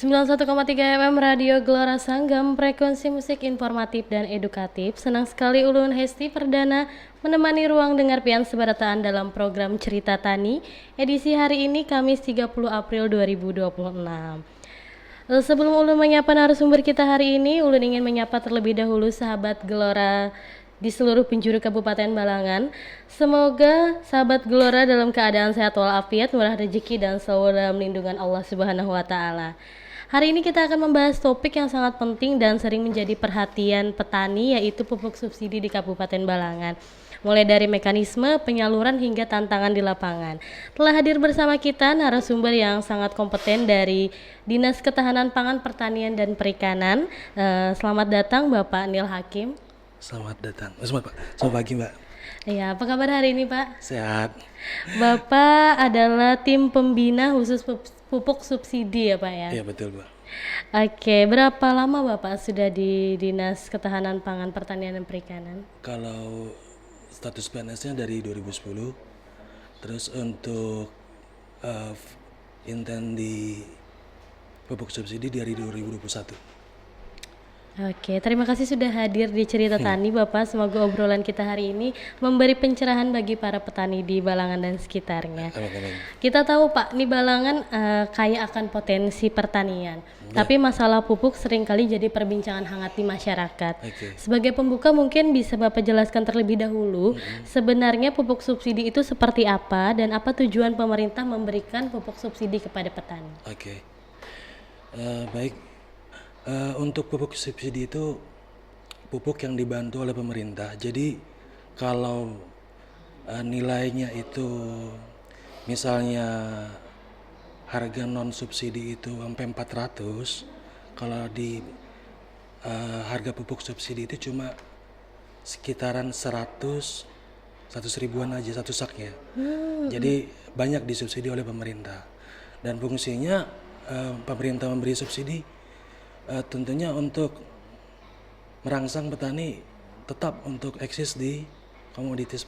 91,3 FM Radio Gelora Sanggam, frekuensi musik informatif dan edukatif. Senang sekali Ulun Hesti Perdana menemani ruang dengar pian sebarataan dalam program Cerita Tani edisi hari ini Kamis 30 April 2026. Sebelum Ulun menyapa narasumber kita hari ini, Ulun ingin menyapa terlebih dahulu sahabat Gelora di seluruh penjuru Kabupaten Balangan. Semoga sahabat Gelora dalam keadaan sehat walafiat, murah rezeki dan selalu dalam lindungan Allah Subhanahu wa taala. Hari ini kita akan membahas topik yang sangat penting dan sering menjadi perhatian petani, yaitu pupuk subsidi di Kabupaten Balangan. Mulai dari mekanisme, penyaluran hingga tantangan di lapangan. Telah hadir bersama kita narasumber yang sangat kompeten dari Dinas Ketahanan Pangan, Pertanian dan Perikanan. Selamat datang Bapak Nil Hakim. Selamat datang. Selamat pagi, Mbak. Ya, apa kabar hari ini, Pak? Sehat. Bapak adalah tim pembina khusus pupuk subsidi ya, Pak ya? Iya, betul, Mbak. Oke, berapa lama Bapak sudah di Dinas Ketahanan Pangan, Pertanian dan Perikanan? Kalau status PNS-nya dari 2010, terus untuk intent di pupuk subsidi dari 2021. Oke, terima kasih sudah hadir di Cerita Tani Bapak. Semoga obrolan kita hari ini memberi pencerahan bagi para petani di Balangan dan sekitarnya. Amin. Kita tahu Pak, di Balangan kaya akan potensi pertanian. Tapi masalah pupuk seringkali jadi perbincangan hangat di masyarakat. Sebagai pembuka mungkin bisa Bapak jelaskan terlebih dahulu sebenarnya pupuk subsidi itu seperti apa dan apa tujuan pemerintah memberikan pupuk subsidi kepada petani. Baik. Untuk pupuk subsidi itu pupuk yang dibantu oleh pemerintah. Jadi kalau nilainya itu misalnya harga non subsidi itu sampai 400, kalau di harga pupuk subsidi itu cuma sekitaran 100 ribuan aja satu saknya. Jadi banyak disubsidi oleh pemerintah. Dan fungsinya pemerintah memberi subsidi tentunya untuk merangsang petani tetap untuk eksis di komoditi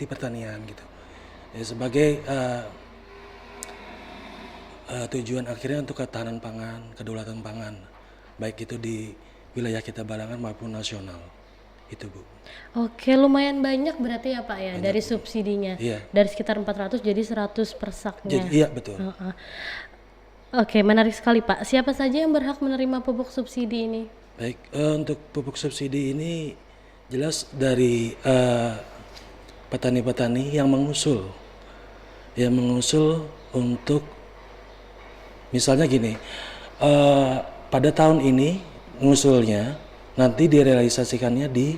pertanian gitu. Ya, sebagai tujuan akhirnya untuk ketahanan pangan, kedaulatan pangan, baik itu di wilayah kita Balangan maupun nasional. Itu, Bu. Oke, lumayan banyak berarti ya Pak ya, banyak, dari subsidinya. Iya. Dari sekitar 400 jadi 100 per saknya. Iya, betul. Oke, menarik sekali Pak. Siapa saja yang berhak menerima pupuk subsidi ini? Baik, untuk pupuk subsidi ini jelas dari petani-petani yang mengusul untuk misalnya gini, pada tahun ini ngusulnya nanti direalisasikannya di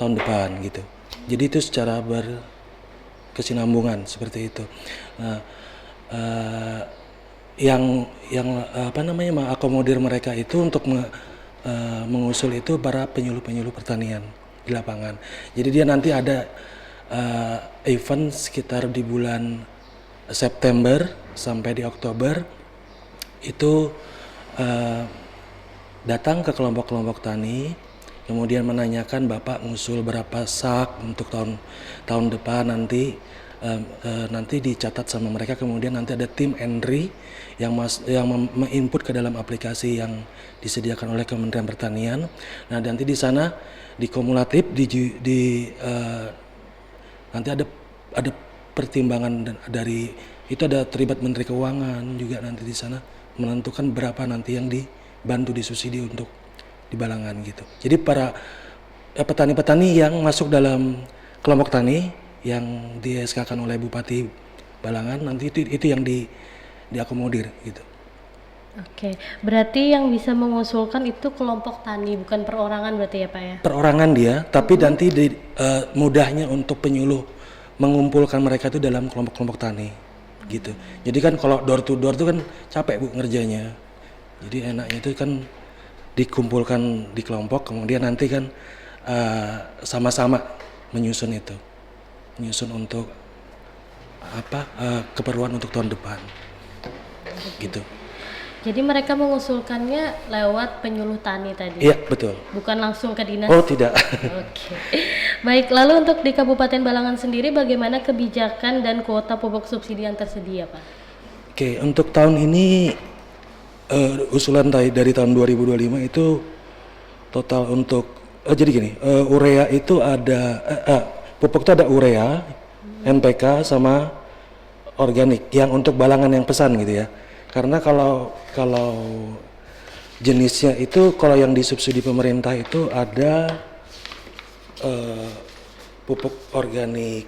tahun depan gitu. Jadi itu secara berkesinambungan seperti itu. Nah, yang mengakomodir mereka itu untuk mengusul itu para penyuluh pertanian di lapangan. Jadi dia nanti ada event sekitar di bulan September sampai di Oktober itu datang ke kelompok-kelompok tani, kemudian menanyakan Bapak ngusul berapa sak untuk tahun depan nanti. Nanti dicatat sama mereka, kemudian nanti ada tim Endri yang menginput ke dalam aplikasi yang disediakan oleh Kementerian Pertanian. Nah, nanti di sana dikumulatif nanti ada pertimbangan dari itu, ada terlibat Menteri Keuangan juga nanti di sana menentukan berapa nanti yang dibantu disubsidi untuk di Balangan gitu. Jadi para petani-petani yang masuk dalam kelompok tani yang di SK-kan oleh Bupati Balangan nanti itu yang diakomodir gitu. Oke, berarti yang bisa mengusulkan itu kelompok tani, bukan perorangan berarti ya Pak ya? Perorangan dia, tapi nanti mudahnya untuk penyuluh mengumpulkan mereka itu dalam kelompok-kelompok tani gitu. Jadi kan kalau door to door itu kan capek Bu ngerjanya. Jadi enaknya itu kan dikumpulkan di kelompok, kemudian nanti kan sama-sama menyusun untuk keperluan untuk tahun depan gitu. Jadi mereka mengusulkannya lewat penyuluh tani tadi? Iya, betul. Bukan langsung ke dinas? Oh, tidak. Oke. Baik, lalu untuk di Kabupaten Balangan sendiri bagaimana kebijakan dan kuota pupuk subsidi yang tersedia, Pak? Oke, untuk tahun ini Usulan dari tahun 2025 itu total untuk jadi gini, urea itu ada pupuk itu ada urea, NPK sama organik yang untuk balangan yang pesan gitu ya. Karena kalau jenisnya itu kalau yang disubsidi pemerintah itu ada pupuk organik,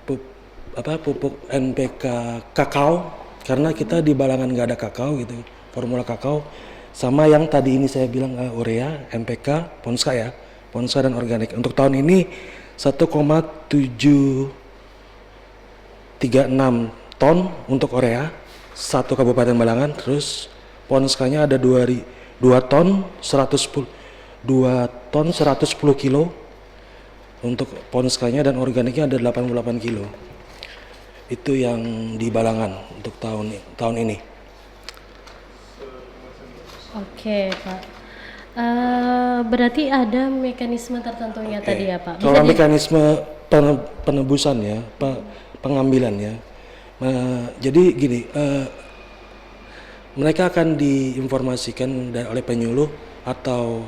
pupuk NPK kakao, karena kita di Balangan nggak ada kakao gitu, formula kakao, sama yang tadi ini saya bilang urea, NPK, Ponska ya, Ponska dan organik. Untuk tahun ini 1,736 ton untuk urea satu Kabupaten Balangan, terus Ponskanya ada 2 ton 110 kilo untuk Ponskanya, dan organiknya ada 88 kilo. Itu yang di Balangan untuk tahun ini. Oke, Pak. Berarti ada mekanisme tertentunya tadi ya, Pak? Kalau mekanisme penebusan ya, pengambilan ya. Jadi gini, mereka akan diinformasikan oleh penyuluh atau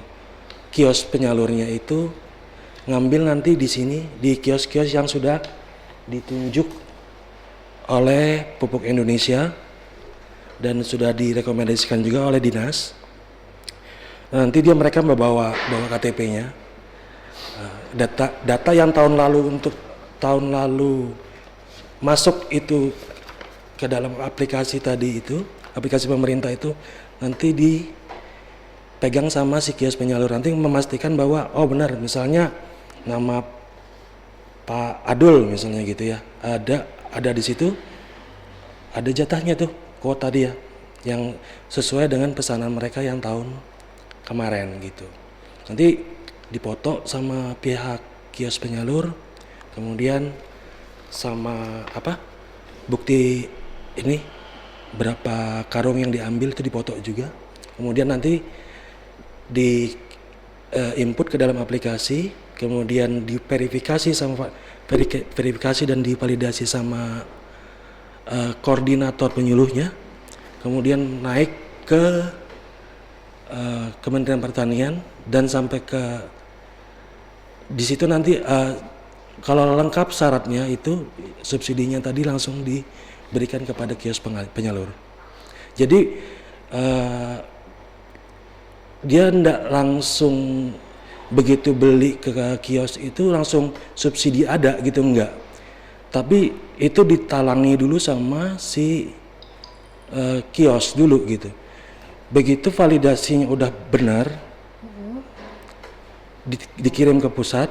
kios penyalurnya itu ngambil nanti di sini di kios-kios yang sudah ditunjuk oleh Pupuk Indonesia dan sudah direkomendasikan juga oleh dinas. Nanti mereka bawa KTP-nya, data yang tahun lalu masuk itu ke dalam aplikasi tadi itu, aplikasi pemerintah itu nanti dipegang sama si kios penyalur, nanti memastikan bahwa oh benar, misalnya nama Pak Adul misalnya gitu ya, ada di situ, ada jatahnya tuh kuota dia yang sesuai dengan pesanan mereka yang tahun kemarin gitu. Nanti dipoto sama pihak kios penyalur, kemudian sama bukti ini berapa karung yang diambil itu dipoto juga, kemudian nanti di input ke dalam aplikasi, kemudian diverifikasi dan divalidasi sama koordinator penyuluhnya, kemudian naik ke Kementerian Pertanian dan sampai ke di situ nanti kalau lengkap syaratnya itu subsidinya tadi langsung diberikan kepada kios penyalur. Jadi dia tidak langsung begitu beli ke kios itu langsung subsidi ada gitu, enggak. Tapi itu ditalangi dulu sama si kios dulu gitu. Begitu validasinya udah benar, dikirim ke pusat,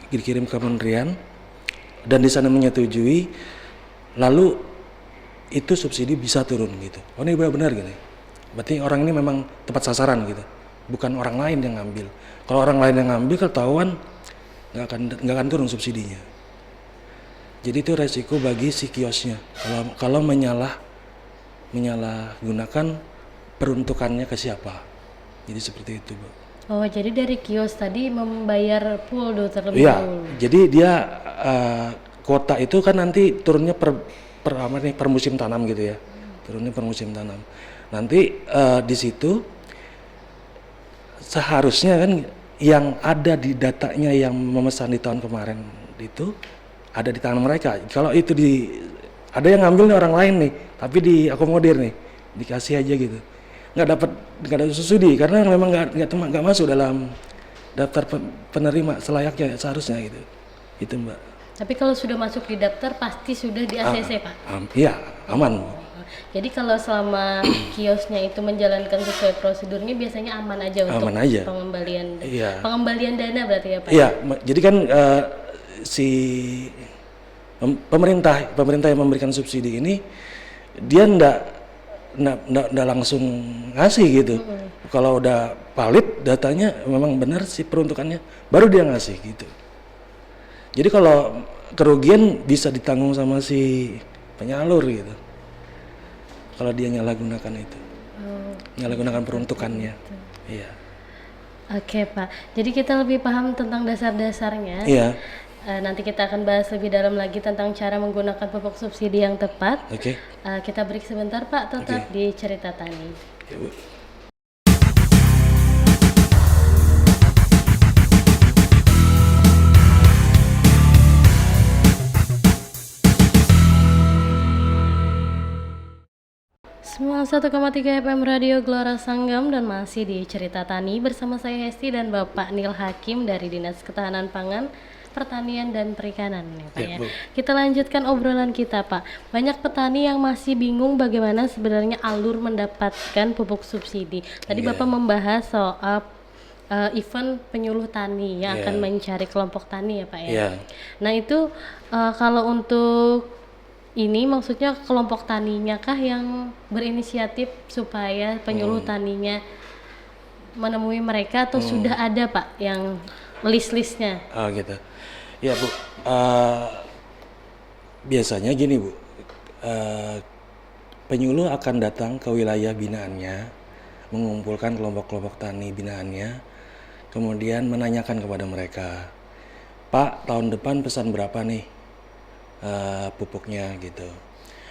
dikirim ke kementerian, dan di sana menyetujui, lalu itu subsidi bisa turun gitu. Oh ini benar-benar gitu. Berarti orang ini memang tepat sasaran gitu, bukan orang lain yang ngambil. Kalau orang lain yang ngambil ketahuan, nggak akan turun subsidinya. Jadi itu resiko bagi si kiosnya kalau menyalahgunakan peruntukannya ke siapa. Jadi seperti itu, Bu. Oh, jadi dari kios tadi membayar pool terlebih Iya, dahulu. jadi dia kuota itu kan nanti turunnya per musim tanam gitu ya. Turunnya per musim tanam. Nanti di situ seharusnya kan yang ada di datanya yang memesan di tahun kemarin itu ada di tangan mereka. Kalau itu ada yang ngambil nih orang lain nih, tapi diakomodir nih, dikasih aja gitu. Nggak ada subsidi karena memang nggak masuk dalam daftar penerima selayaknya seharusnya gitu. Itu, Mbak. Tapi kalau sudah masuk di daftar pasti sudah di ACC, Pak. Iya, aman. Jadi kalau selama kiosnya itu menjalankan sesuai prosedurnya biasanya aman aja untuk pengembalian. Iya. Pengembalian dana berarti ya, Pak? Iya, jadi kan si pemerintah yang memberikan subsidi ini dia ndak langsung ngasih gitu. Kalau udah valid datanya memang benar sih peruntukannya, baru dia ngasih gitu. Jadi kalau kerugian bisa ditanggung sama si penyalur gitu. Kalau dia nyalahgunakan itu, nyalahgunakan peruntukannya. Iya. Oke, Pak. Jadi kita lebih paham tentang dasar-dasarnya. Iya. Nanti kita akan bahas lebih dalam lagi tentang cara menggunakan pupuk subsidi yang tepat. Oke. Kita break sebentar Pak, tetap di Cerita Tani. Ya, Bu. Semua 1,3 FM Radio Gelora Sanggam dan masih di Cerita Tani bersama saya Hesti dan Bapak Nil Hakim dari Dinas Ketahanan Pangan, Pertanian dan Perikanan ya Pak ya. Kita lanjutkan obrolan kita Pak. Banyak petani yang masih bingung bagaimana sebenarnya alur mendapatkan pupuk subsidi. Tadi Bapak membahas soal event penyuluh tani yang akan mencari kelompok tani ya Pak ya. Nah itu kalau untuk ini maksudnya kelompok taninya kah yang berinisiatif supaya penyuluh taninya menemui mereka atau sudah ada Pak yang list-listnya? Oh gitu. Ya Bu, biasanya gini Bu, penyuluh akan datang ke wilayah binaannya, mengumpulkan kelompok-kelompok tani binaannya, kemudian menanyakan kepada mereka, Pak tahun depan pesan berapa nih pupuknya gitu.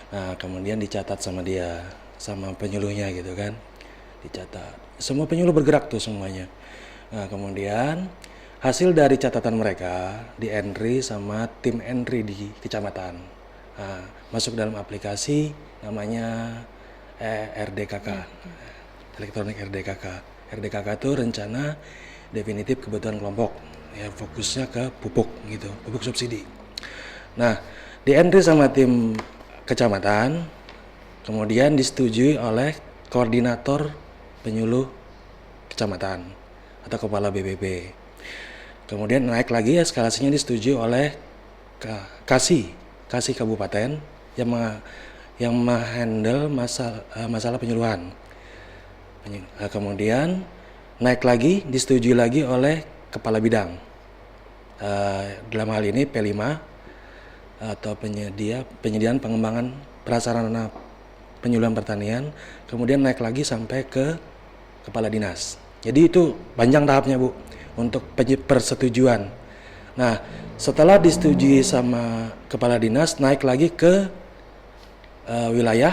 Nah kemudian dicatat sama dia, sama penyuluhnya gitu kan, dicatat. Semua penyuluh bergerak tuh semuanya. Nah kemudian hasil dari catatan mereka di entry sama tim entry di kecamatan. Nah, masuk dalam aplikasi namanya RDKK, elektronik RDKK. RDKK itu rencana definitif kebutuhan kelompok, ya fokusnya ke pupuk gitu, pupuk subsidi. Nah, di entry sama tim kecamatan, kemudian disetujui oleh koordinator penyuluh kecamatan atau kepala BPP. Kemudian naik lagi eskalasinya disetujui oleh kasih kabupaten yang menghandle masalah penyuluhan. Kemudian naik lagi disetujui lagi oleh kepala bidang. Dalam hal ini P5 atau penyediaan pengembangan prasarana penyuluhan pertanian, kemudian naik lagi sampai ke kepala dinas. Jadi itu panjang tahapnya Bu untuk persetujuan. Nah setelah disetujui sama kepala dinas, naik lagi ke wilayah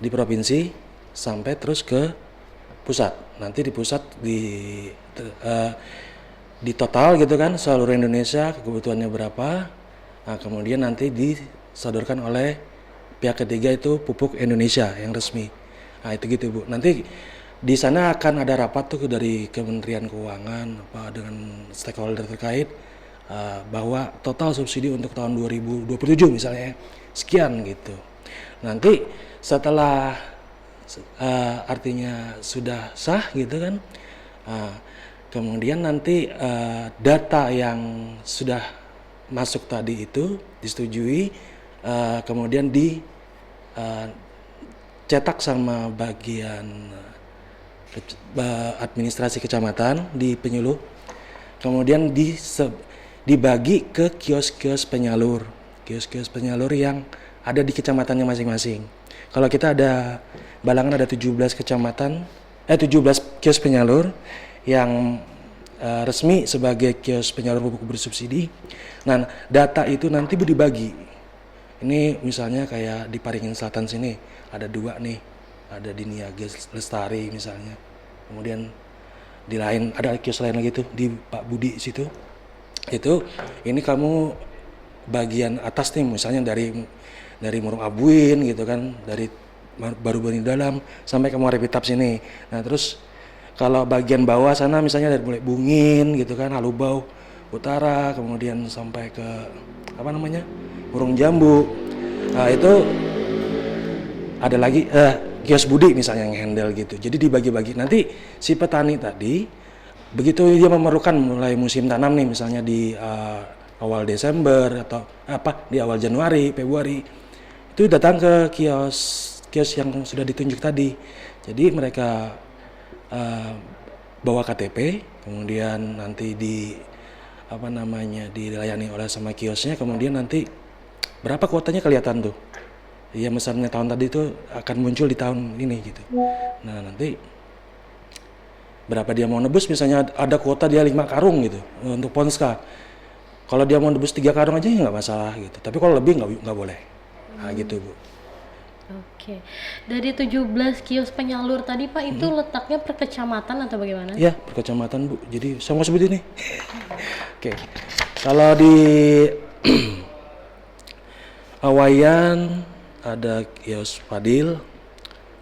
di provinsi sampai terus ke pusat. Nanti di pusat di total gitu kan seluruh Indonesia kebutuhannya berapa. Nah, kemudian nanti disodorkan oleh pihak ketiga itu Pupuk Indonesia yang resmi. Nah, itu gitu Bu. Nanti di sana akan ada rapat tuh dari Kementerian Keuangan dengan stakeholder terkait bahwa total subsidi untuk tahun 2027 misalnya sekian gitu. Nanti setelah artinya sudah sah gitu kan, kemudian nanti data yang sudah masuk tadi itu disetujui, kemudian dicetak sama bagian administrasi kecamatan di penyuluh, kemudian dibagi ke kios-kios penyalur yang ada di kecamatannya masing-masing. Kalau kita ada Balangan ada 17 kios penyalur yang resmi sebagai kios penyalur pupuk bersubsidi. Nah, data itu nanti dibagi. Ini misalnya kayak di Paringin Selatan sini ada 2 nih, ada di Niaga Lestari misalnya. Kemudian di lain ada kios lain lagi tuh di Pak Budi situ. Itu ini kamu bagian atas nih misalnya dari Murung Abuin gitu kan, dari Baru Bani Dalam sampai ke Muarepitap sini. Nah, terus kalau bagian bawah sana misalnya dari mulai Bungin gitu kan, Halubau Utara, kemudian sampai ke Murung Jambu. Nah, itu ada lagi kios Budi misalnya yang handle gitu. Jadi dibagi-bagi. Nanti si petani tadi begitu dia memerlukan mulai musim tanam nih misalnya di awal Desember atau di awal Januari, Februari, itu datang ke kios yang sudah ditunjuk tadi. Jadi mereka bawa KTP, kemudian nanti dilayani oleh sama kiosnya, kemudian nanti berapa kuotanya kelihatan tuh. Iya, misalnya tahun tadi itu akan muncul di tahun ini gitu. Nah, nanti berapa dia mau nebus, misalnya ada kuota dia 5 karung gitu untuk Ponska. Kalau dia mau nebus 3 karung aja ya nggak masalah gitu. Tapi kalau lebih nggak boleh. Nah gitu Bu. Oke. Dari 17 kios penyalur tadi Pak, itu letaknya per kecamatan atau bagaimana? Ya per kecamatan Bu. Jadi saya mau sebut ini. Oke. Kalau di Awayan ada kios Fadil,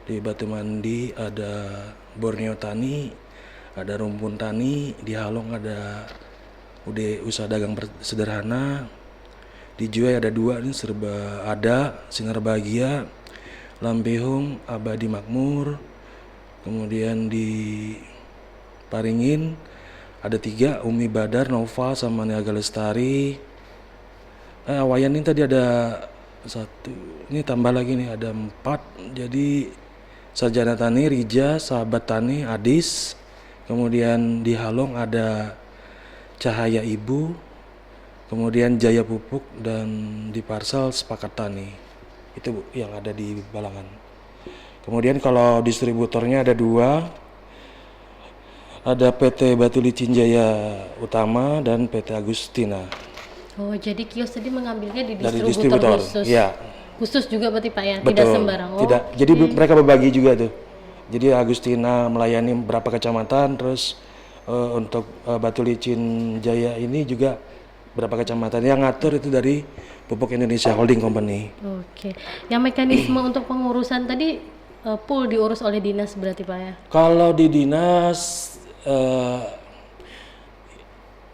di Batu Mandi ada Borneo Tani, ada Rumpun Tani, di Halong ada Usaha Dagang Sederhana, di Juai ada 2 nih, Serba Ada, Sinar Bahagia, Lampehung, Abadi Makmur, kemudian di Paringin ada 3, Umi Badar, Nova sama Niaga Lestari. Awayan ini tadi ada 1, ini tambah lagi nih ada 4, jadi Sarjana Tani, Rija, Sahabat Tani, Adis, kemudian di Halong ada Cahaya Ibu, kemudian Jaya Pupuk, dan di Parsel Sepakat Tani. Itu Bu, yang ada di Balangan. Kemudian kalau distributornya ada 2, ada PT Batu Licin Jaya Utama dan PT Agustina. Oh, jadi kios tadi mengambilnya di Dari distributor distributor, khusus. ya. Khusus juga berarti Pak ya, Betul. tidak sembarang. Oh, Tidak. Jadi mereka berbagi juga tuh. Jadi Agustina melayani berapa kecamatan, terus untuk Batu Licin Jaya ini juga berapa kecamatan. Yang ngatur itu dari Pupuk Indonesia Holding Company. Oke. Yang mekanisme untuk pengurusan tadi full diurus oleh dinas berarti Pak ya? Kalau di dinas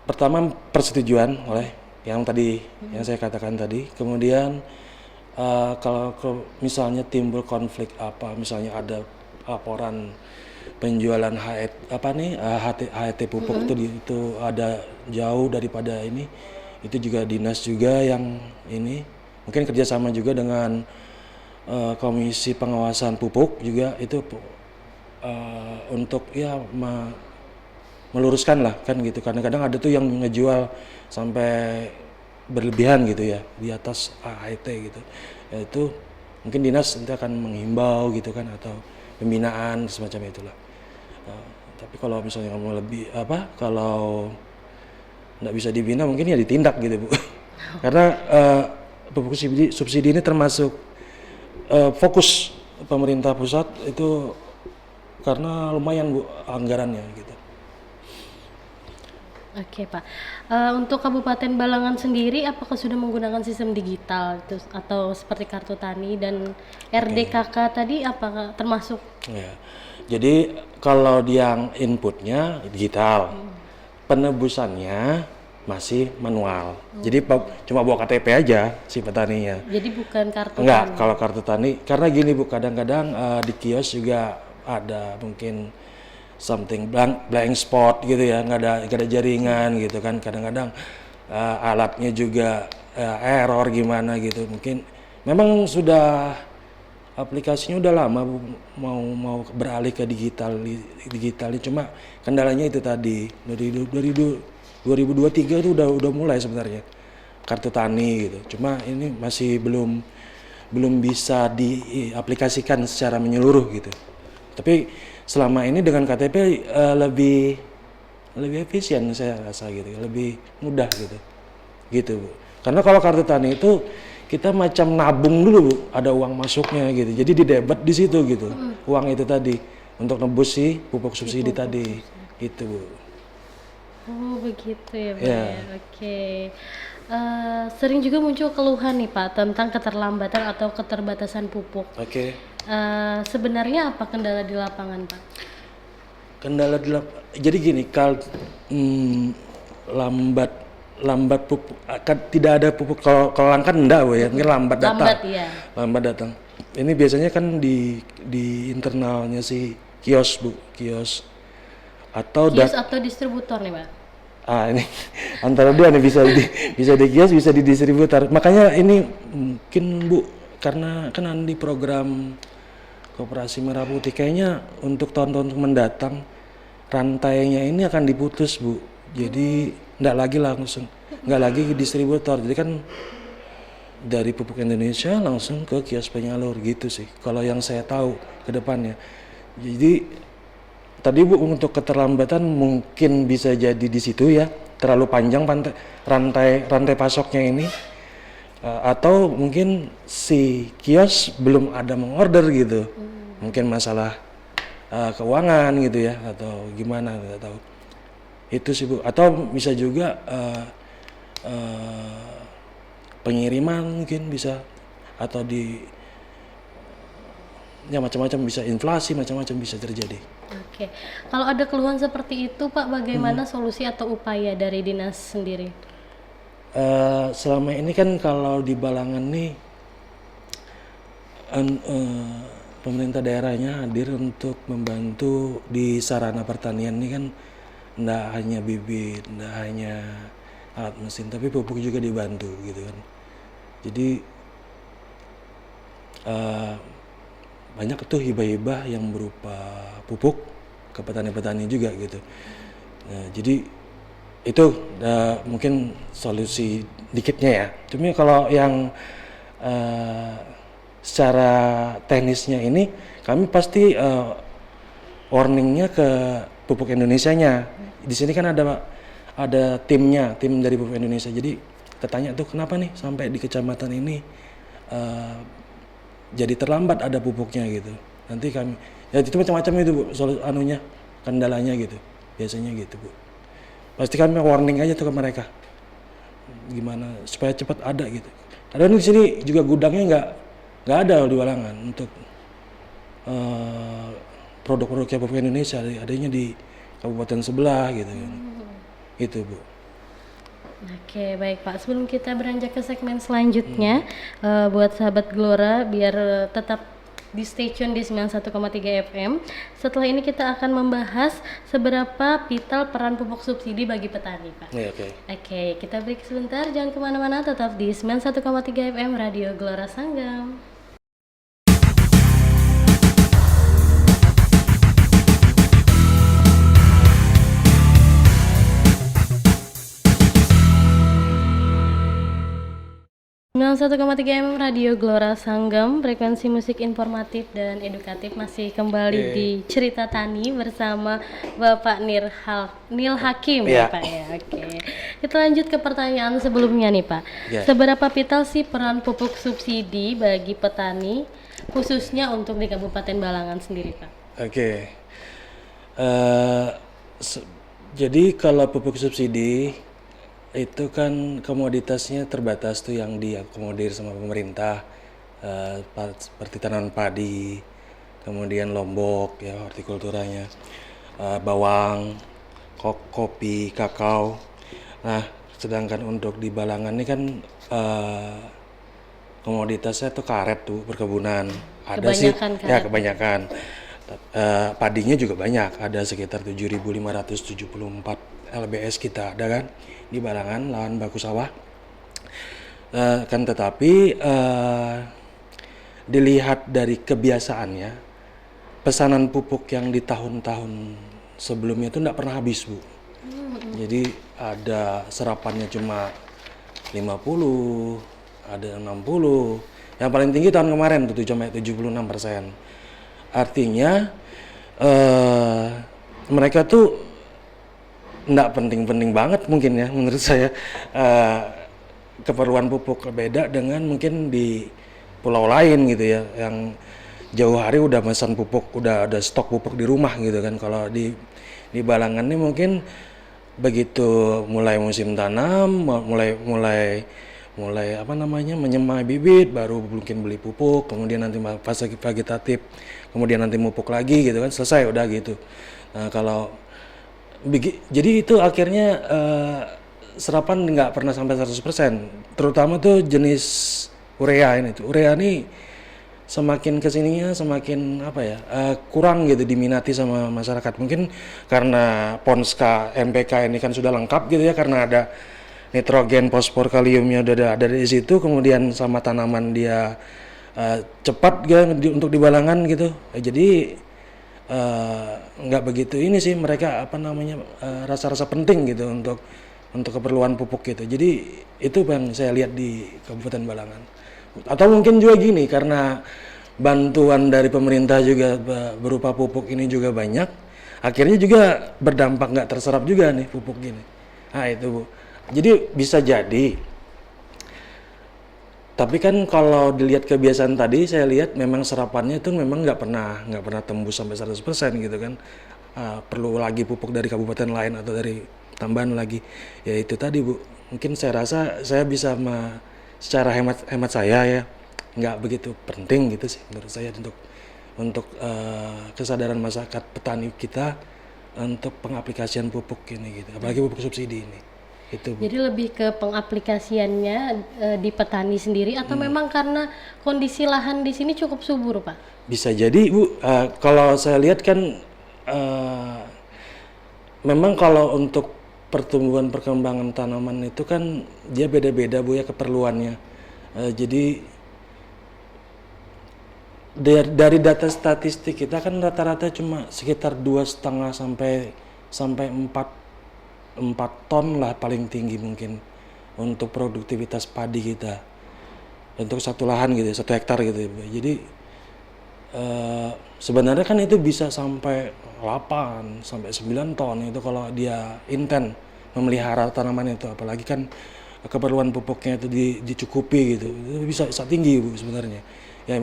pertama persetujuan oleh yang tadi yang saya katakan tadi. Kemudian kalau misalnya timbul konflik apa, misalnya ada laporan penjualan HET pupuk itu ada jauh daripada ini, itu juga dinas juga yang ini mungkin kerjasama juga dengan Komisi Pengawasan Pupuk juga itu untuk ya meluruskan lah kan gitu. Kadang-kadang ada tuh yang ngejual sampai berlebihan gitu ya di atas HET gitu. Ya itu mungkin dinas nanti akan menghimbau gitu kan, atau pembinaan semacam itulah. Tapi kalau misalnya mau lebih kalau nggak bisa dibina mungkin ya ditindak gitu Bu. Karena pupuk subsidi ini termasuk fokus pemerintah pusat itu karena lumayan Bu anggarannya gitu. Oke Pak, untuk Kabupaten Balangan sendiri apakah sudah menggunakan sistem digital atau seperti kartu tani dan RDKK tadi apakah termasuk? Ya. Jadi kalau yang inputnya digital, penebusannya masih manual. Jadi cuma bawa KTP aja si petaninya. Jadi bukan kartu Enggak, tani? kalau kartu tani, karena gini Bu, kadang-kadang di kios juga ada mungkin something blank spot gitu ya, nggak ada jaringan gitu kan. Kadang-kadang alatnya juga error gimana gitu. Mungkin memang sudah aplikasinya udah lama Bu, mau beralih ke digitalnya, cuma kendalanya itu tadi dari 2023 itu udah mulai sebenarnya kartu tani gitu. Cuma ini masih belum bisa diaplikasikan secara menyeluruh gitu. Tapi selama ini dengan KTP lebih efisien saya rasa gitu, lebih mudah gitu Bu. Karena kalau kartu tani itu kita macam nabung dulu Bu, ada uang masuknya gitu, jadi didebat di situ gitu, uang itu tadi untuk nebus si pupuk subsidi tadi gitu Bu. Oh begitu ya Pak ya. Oke. Sering juga muncul keluhan nih Pak tentang keterlambatan atau keterbatasan pupuk. Oke. Sebenarnya apa kendala di lapangan Pak? Kendala jadi gini, lambat pupuk, tidak ada pupuk. Kalau langka enggak Bu ya, mungkin lambat datang. Iya. Lambat datang. Ini biasanya kan di internalnya si kios Bu, kios atau distributor nih Pak? Ini antara dua nih, bisa di kios, bisa di distributor. Makanya ini mungkin Bu, karena kan di program Koperasi Merah Putih kayaknya untuk tahun-tahun mendatang rantainya ini akan diputus Bu. Jadi nggak lagi distributor. Jadi kan dari Pupuk Indonesia langsung ke kios penyalur gitu sih. Kalau yang saya tahu ke depannya. Jadi tadi Bu, untuk keterlambatan mungkin bisa jadi di situ ya. terlalu panjang rantai pasoknya ini, atau mungkin si kios belum ada mengorder gitu. Mungkin masalah keuangan gitu ya, atau gimana nggak tahu. Itu sih Bu. Atau bisa juga pengiriman mungkin bisa, atau ya macam-macam, bisa inflasi, macam-macam bisa terjadi. Oke, kalau ada keluhan seperti itu Pak, bagaimana solusi atau upaya dari dinas sendiri? Selama ini kan kalau di Balangan nih pemerintah daerahnya hadir untuk membantu di sarana pertanian ini kan, enggak hanya bibit, enggak hanya alat mesin, tapi pupuk juga dibantu gitu kan. Jadi banyak tuh hibah-hibah yang berupa pupuk ke petani-petani juga gitu. Nah, jadi itu mungkin solusi dikitnya ya. Cuma kalau yang secara teknisnya ini, kami pasti warningnya ke Pupuk Indonesianya. Di sini kan ada timnya, tim dari Pupuk Indonesia. Jadi kita tanya tuh, kenapa nih sampai di kecamatan ini jadi terlambat ada pupuknya gitu. Nanti kami, ya itu macam-macam itu Bu, kendalanya gitu. Biasanya gitu Bu. Pasti kami warning aja tuh ke mereka. Gimana supaya cepat ada gitu. Kadang di sini juga gudangnya nggak ada di Balangan untuk produk-produknya Pupuk Indonesia, adanya di kabupaten sebelah gitu kan. Itu Bu. Oke, baik Pak. Sebelum kita beranjak ke segmen selanjutnya, buat sahabat Gelora biar tetap di stay tune di 91,3 FM. Setelah ini kita akan membahas seberapa vital peran pupuk subsidi bagi petani, Pak. Oke, kita break sebentar. Jangan kemana-mana, tetap di 91,3 FM Radio Gelora Sanggam. Dengan 1,3 M Radio Gelora Sanggam, frekuensi musik informatif dan edukatif, masih kembali di Cerita Tani bersama Bapak Nil Hakim ya Pak ya. Oke. Kita lanjut ke pertanyaan sebelumnya nih Pak. Seberapa vital sih peran pupuk subsidi bagi petani, khususnya untuk di Kabupaten Balangan sendiri Pak? Jadi kalau pupuk subsidi itu kan komoditasnya terbatas tuh yang diakomodir sama pemerintah, seperti tanaman padi, kemudian lombok ya hortikulturanya, bawang, kopi, kakao. Nah, sedangkan untuk di Balangan ini kan komoditasnya tuh karet tuh, perkebunan. Ada sih ya kebanyakan. Padinya juga banyak, ada sekitar 7.574 LBS kita ada kan di Balangan, lahan baku sawah. Kan tetapi dilihat dari kebiasaannya, pesanan pupuk yang di tahun-tahun sebelumnya itu tidak pernah habis Bu. Jadi ada serapannya cuma 50, ada 60, yang paling tinggi tahun kemarin tuh sampai 76%. Artinya mereka tuh nggak penting-penting banget mungkin ya menurut saya, keperluan pupuk beda dengan mungkin di pulau lain gitu ya, yang jauh hari udah pesan pupuk, udah ada stok pupuk di rumah gitu kan. Kalau di Balangan ini mungkin begitu mulai musim tanam, mulai menyemai bibit, baru mungkin beli pupuk, kemudian nanti fase vegetatif, kemudian nanti mupuk lagi gitu kan, selesai udah gitu. Nah jadi itu akhirnya serapan nggak pernah sampai 100%, terutama tuh jenis urea ini tuh. Urea ini semakin kesininya semakin kurang gitu diminati sama masyarakat. Mungkin karena Ponska, NPK ini kan sudah lengkap gitu ya, karena ada nitrogen, fosfor, kaliumnya udah ada di situ, kemudian sama tanaman dia cepat untuk di Balangan gitu. Jadi nggak begitu ini sih mereka rasa-rasa penting gitu untuk keperluan pupuk gitu. Jadi itu yang saya lihat di Kabupaten Balangan. Atau mungkin juga gini, karena bantuan dari pemerintah juga berupa pupuk ini juga banyak, akhirnya juga berdampak nggak terserap juga nih pupuk gini. Nah itu Bu. Jadi bisa jadi. Tapi kan kalau dilihat kebiasaan tadi, saya lihat memang serapannya itu memang nggak pernah tembus sampai 100% gitu kan. Perlu lagi pupuk dari kabupaten lain atau dari tambahan lagi. Ya itu tadi Bu. Mungkin saya rasa saya bisa secara hemat saya ya, nggak begitu penting gitu sih menurut saya untuk kesadaran masyarakat petani kita untuk pengaplikasian pupuk ini gitu. Apalagi pupuk subsidi ini. Itu Bu. Jadi lebih ke pengaplikasiannya di petani sendiri atau memang karena kondisi lahan di sini cukup subur, Pak? Bisa jadi Bu, kalau saya lihat kan memang kalau untuk pertumbuhan perkembangan tanaman itu kan dia beda-beda Bu ya keperluannya. Jadi dari data statistik kita kan rata-rata cuma sekitar 2,5 sampai 4 ton lah paling tinggi mungkin untuk produktivitas padi kita untuk satu lahan gitu, 1 hektar gitu ya. Jadi sebenarnya kan itu bisa sampai 8 sampai 9 ton itu kalau dia intent memelihara tanaman itu, apalagi kan keperluan pupuknya itu dicukupi gitu, itu bisa tinggi Bu sebenarnya ya.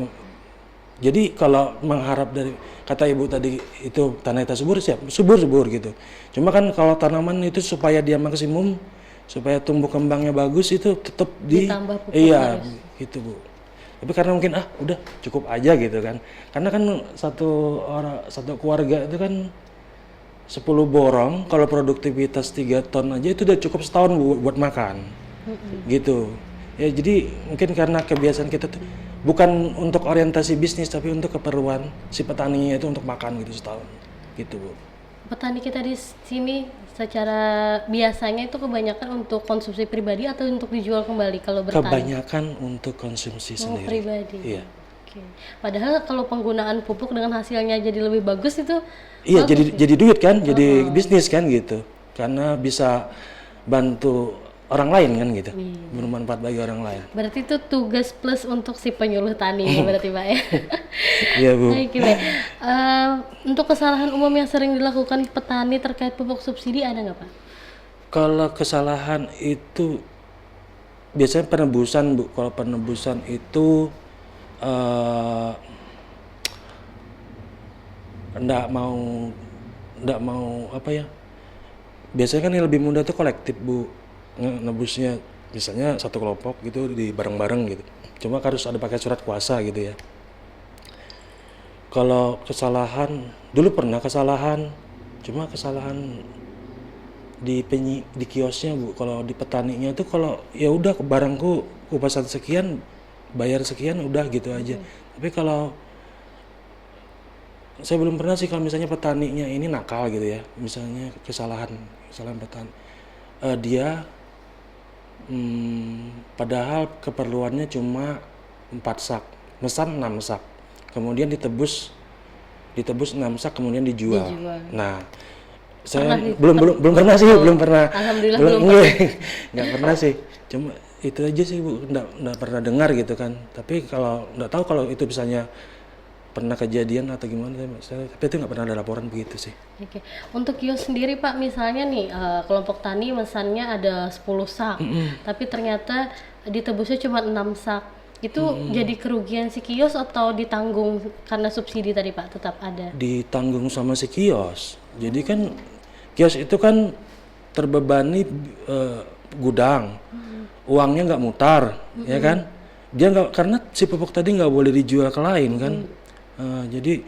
Jadi kalau mengharap dari kata Ibu tadi itu tanah kita subur, siap subur gitu. Cuma kan kalau tanaman itu supaya dia maksimum, supaya tumbuh kembangnya bagus itu tetap Ditambah pupuk iya harus. gitu Bu. Tapi karena mungkin udah cukup aja gitu kan. Karena kan satu keluarga itu kan 10 borong, kalau produktivitas 3 ton aja itu udah cukup setahun Bu, buat makan. Gitu. Ya jadi mungkin karena kebiasaan kita tuh bukan untuk orientasi bisnis tapi untuk keperluan si petaninya itu untuk makan gitu setahun. Gitu Bu. Petani kita di sini secara biasanya itu kebanyakan untuk konsumsi pribadi atau untuk dijual kembali kalau bertani? Kebanyakan untuk konsumsi Oh, sendiri. pribadi. Iya. Oke. Padahal kalau penggunaan pupuk dengan hasilnya jadi lebih bagus itu Iya, bagus ya? jadi duit kan, jadi bisnis kan gitu. Karena bisa bantu orang lain kan gitu. Bermanfaat bagi orang lain. Berarti itu tugas plus untuk si penyuluh tani ya berarti Pak ya? Iya Bu. Baik, baik. Untuk kesalahan umum yang sering dilakukan petani terkait pupuk subsidi ada nggak Pak? Kalau kesalahan itu biasanya penebusan Bu. Kalau penebusan itu enggak mau apa ya? Biasanya kan yang lebih mudah tuh kolektif Bu. Nebusnya misalnya satu kelompok gitu di bareng-bareng gitu. Cuma harus ada pakai surat kuasa gitu ya. Kalau kesalahan dulu pernah kesalahan, cuma kesalahan di kiosnya Bu. Kalau di petaninya tuh kalau ya udah barangku kupasan sekian bayar sekian udah gitu aja. Tapi kalau saya belum pernah sih kalau misalnya petaninya ini nakal gitu ya, misalnya kesalahan petani. Dia padahal keperluannya cuma 4 sak, mesan 6 sak, kemudian ditebus 6 sak kemudian dijual. Nah, saya belum pernah sih, belum pernah. Alhamdulillah belum pernah. Nggak pernah sih. Cuma itu aja sih Bu, nggak pernah dengar gitu kan. Tapi kalau nggak tahu kalau itu misalnya pernah kejadian atau gimana, tapi itu nggak pernah ada laporan begitu sih. Oke. Untuk kios sendiri Pak, misalnya nih kelompok tani mesannya ada 10 sak, tapi ternyata ditebusnya cuma 6 sak. Itu jadi kerugian si kios atau ditanggung karena subsidi tadi Pak tetap ada? Ditanggung sama si kios. Jadi kan kios itu kan terbebani gudang, uangnya nggak mutar, ya kan? Dia nggak, karena si pupuk tadi nggak boleh dijual ke lain kan. Jadi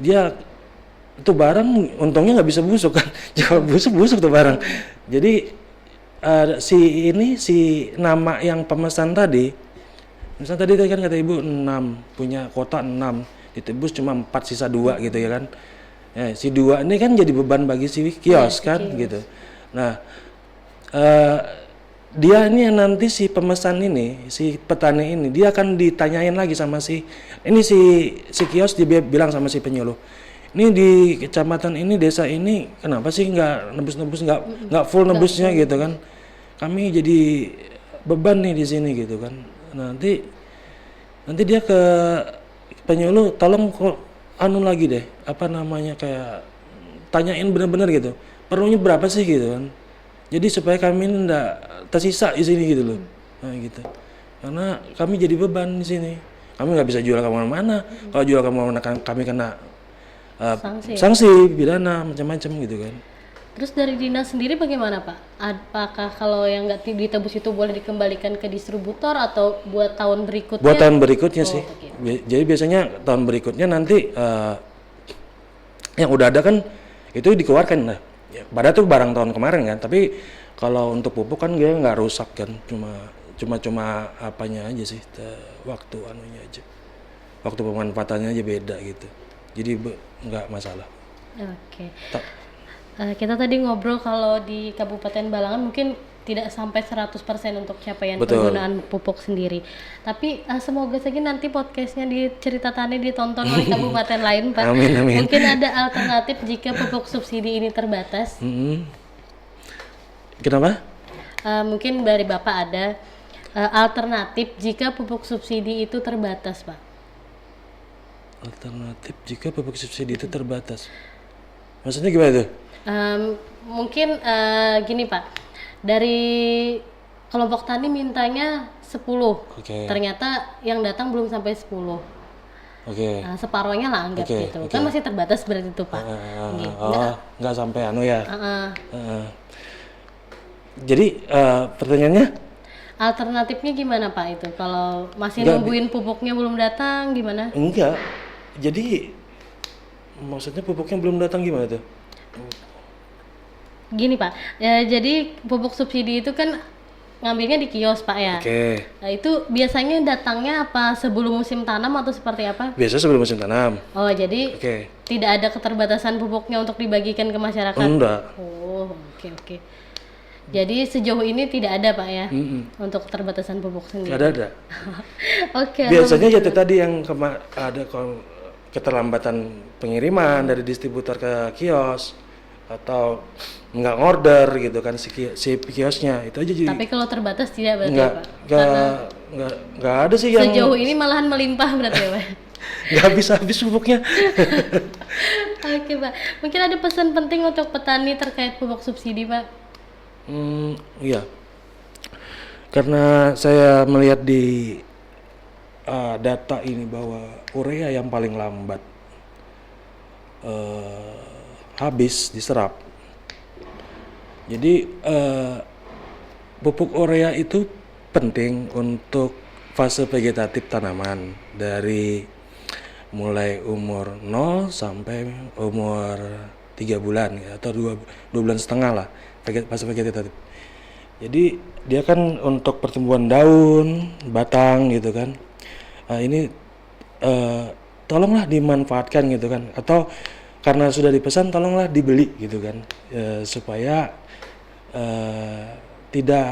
dia itu barang untungnya nggak bisa busuk kan, kalau busuk tuh barang. Jadi si nama yang pemesan tadi, misalnya tadi kan kata Ibu 6, punya kuota 6, ditebus cuma 4 sisa 2 gitu ya kan. Ya, si 2 ini kan jadi beban bagi si kios kan gitu. Nah, dia ini yang nanti si pemesan ini, si petani ini, dia akan ditanyain lagi sama si kios, dia bilang sama si penyuluh, ini di kecamatan ini, desa ini, kenapa sih nggak nebus nggak full nebusnya gitu kan? Kami jadi beban nih di sini gitu kan. Nanti dia ke penyuluh, tolong lagi deh, apa namanya, kayak tanyain bener-bener gitu, perlunya berapa sih gitu kan? Jadi supaya kami tidak tersisa di sini gitu loh. Nah, gitu. Karena kami jadi beban di sini. Kami nggak bisa jual kemana-mana. Kalau jual kemana-mana kami kena sanksi, pidana, macam-macam gitu kan. Terus dari dinas sendiri bagaimana Pak? Apakah kalau yang nggak ditebus itu boleh dikembalikan ke distributor atau buat tahun berikutnya? Buat tahun berikutnya sih. Okay. Jadi biasanya tahun berikutnya nanti yang udah ada kan itu dikeluarkan lah. Ya, padahal tuh barang tahun kemarin kan. Tapi kalau untuk pupuk kan dia nggak rusak kan. Cuma apanya aja sih, waktu anunya aja. Waktu pemanfaatannya aja beda gitu. Jadi nggak masalah. Oke. Kita tadi ngobrol kalau di Kabupaten Balangan mungkin tidak sampai 100% untuk capaian penggunaan pupuk sendiri. Tapi semoga saja nanti podcastnya di Cerita Tani ditonton oleh kabupaten lain, Pak. Amin. Mungkin ada alternatif jika pupuk subsidi ini terbatas. Kenapa? Mungkin dari Bapak ada alternatif jika pupuk subsidi itu terbatas, Pak. Alternatif jika pupuk subsidi itu terbatas. Maksudnya gimana tuh? Mungkin gini Pak, dari kelompok tani mintanya 10, ternyata yang datang belum sampai 10. Separohnya lah anggap gitu. Kan masih terbatas berarti itu Pak. Nggak sampai ya. Jadi pertanyaannya? Alternatifnya gimana Pak itu? Kalau masih nungguin pupuknya belum datang gimana? Enggak. Jadi maksudnya pupuknya belum datang gimana tuh? Gini Pak, ya, jadi pupuk subsidi itu kan ngambilnya di kios Pak ya. Nah itu biasanya datangnya apa sebelum musim tanam atau seperti apa? Biasa sebelum musim tanam. Oh jadi tidak ada keterbatasan pupuknya untuk dibagikan ke masyarakat? Enggak. Oh oke. Jadi sejauh ini tidak ada Pak ya untuk keterbatasan pupuk sendiri? Tidak ada. Biasanya ya tadi yang ada keterlambatan pengiriman dari distributor ke kios atau nggak order gitu kan si kiosnya itu aja. Jadi tapi kalau terbatas tidak berarti nggak ada sih yang sejauh ini malahan melimpah berarti ya Pak. Nggak habis pupuknya. Oke Pak, mungkin ada pesan penting untuk petani terkait pupuk subsidi Pak? Iya, karena saya melihat di data ini bahwa urea yang paling lambat habis diserap. Jadi pupuk urea itu penting untuk fase vegetatif tanaman dari mulai umur 0 sampai umur 3 bulan ya, atau 2 bulan setengah lah fase vegetatif. Jadi dia kan untuk pertumbuhan daun, batang gitu kan. Ini tolonglah dimanfaatkan gitu kan, atau karena sudah dipesan tolonglah dibeli gitu kan, supaya tidak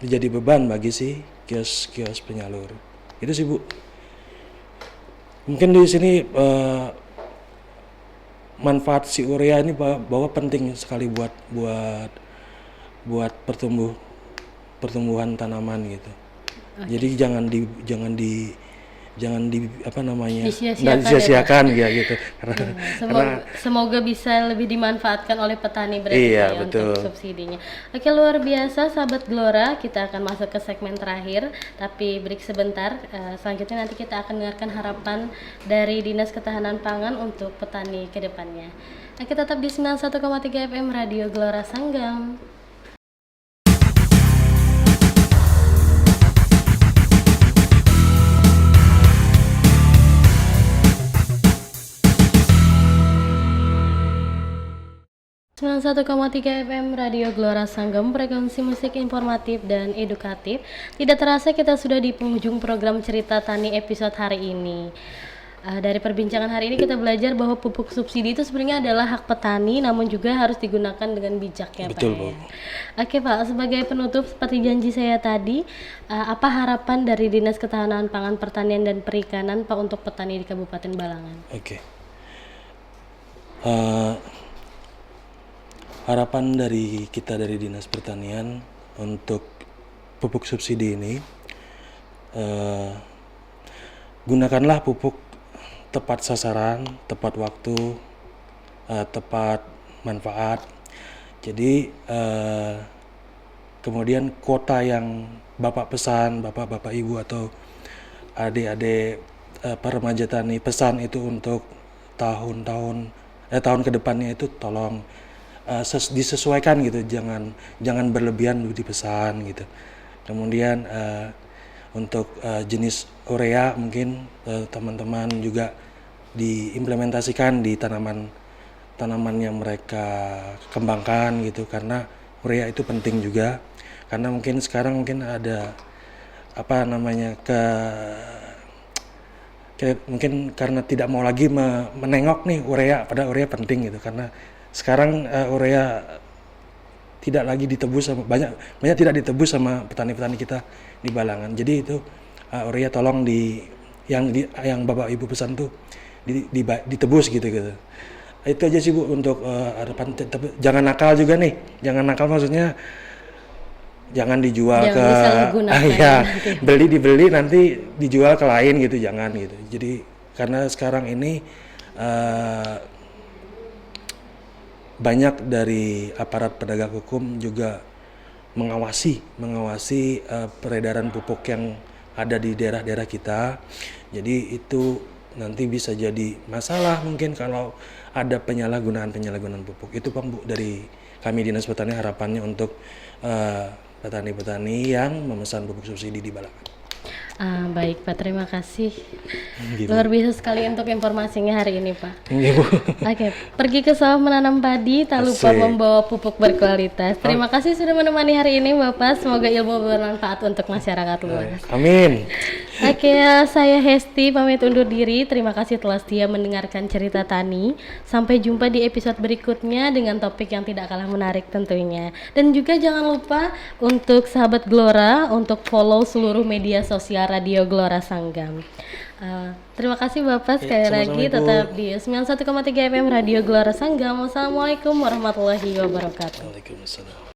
menjadi beban bagi si kios penyalur. Itu sih Bu. Mungkin di sini manfaat si urea ini bahwa penting sekali buat pertumbuhan tanaman gitu. Jadi jangan disia-siakan ya gitu. Semoga bisa lebih dimanfaatkan oleh petani berarti untuk subsidinya. Oke, luar biasa sahabat Gelora, kita akan masuk ke segmen terakhir tapi break sebentar. Selanjutnya nanti kita akan dengarkan harapan dari Dinas Ketahanan Pangan untuk petani ke depannya. Kita tetap di 91,3 FM Radio Gelora Sanggam. Sembilan 1,3 FM Radio Gelora Sanggam, frekuensi musik informatif dan edukatif. Tidak terasa kita sudah di penghujung program Cerita Tani episode hari ini. Dari perbincangan hari ini kita belajar bahwa pupuk subsidi itu sebenarnya adalah hak petani, namun juga harus digunakan dengan bijak ya Pak. Betul, Bu. Oke Pak, sebagai penutup seperti janji saya tadi, apa harapan dari Dinas Ketahanan Pangan Pertanian dan Perikanan Pak untuk petani di Kabupaten Balangan? Harapan dari kita dari Dinas Pertanian untuk pupuk subsidi ini, gunakanlah pupuk tepat sasaran, tepat waktu, tepat manfaat. Jadi kemudian kuota yang Bapak pesan, Bapak-bapak Ibu atau adik-adik para remaja tani pesan itu untuk tahun ke depannya itu tolong disesuaikan gitu, jangan berlebihan dipesan gitu. Kemudian untuk jenis urea mungkin teman-teman juga diimplementasikan di tanaman yang mereka kembangkan gitu, karena urea itu penting juga. Karena mungkin sekarang ada apa namanya mungkin karena tidak mau lagi menengok nih urea, pada urea penting gitu, karena sekarang urea tidak lagi ditebus sama banyak tidak ditebus sama petani-petani kita di Balangan. Jadi itu urea tolong yang Bapak Ibu pesan tuh ditebus gitu. Itu aja sih Bu untuk harapan. Jangan nakal juga nih, jangan nakal maksudnya jangan dijual dibeli nanti dijual ke lain gitu, jangan gitu. Jadi karena sekarang ini banyak dari aparat penegak hukum juga mengawasi peredaran pupuk yang ada di daerah-daerah kita. Jadi itu nanti bisa jadi masalah mungkin kalau ada penyalahgunaan pupuk. Itu Pak Bu, dari kami Dinas Pertanian harapannya untuk petani-petani yang memesan pupuk subsidi di Balangan. Baik Pak, terima kasih. Gitu. Luar biasa sekali untuk informasinya hari ini Pak. Iya, Bu. Oke, pergi ke sawah menanam padi, tak lupa membawa pupuk berkualitas. Terima kasih sudah menemani hari ini Bapak, semoga ilmu bermanfaat untuk masyarakat luas. Amin. Oke, saya Hesti pamit undur diri. Terima kasih telah setia mendengarkan cerita tani. Sampai jumpa di episode berikutnya dengan topik yang tidak kalah menarik tentunya. Dan juga jangan lupa untuk sahabat Glora untuk follow seluruh media sosial Radio Glora Sanggam. Terima kasih Bapak sekali lagi, tetap di 91,3 FM Radio Glora Sanggam. Wassalamualaikum warahmatullahi wabarakatuh. Waalaikumsalam.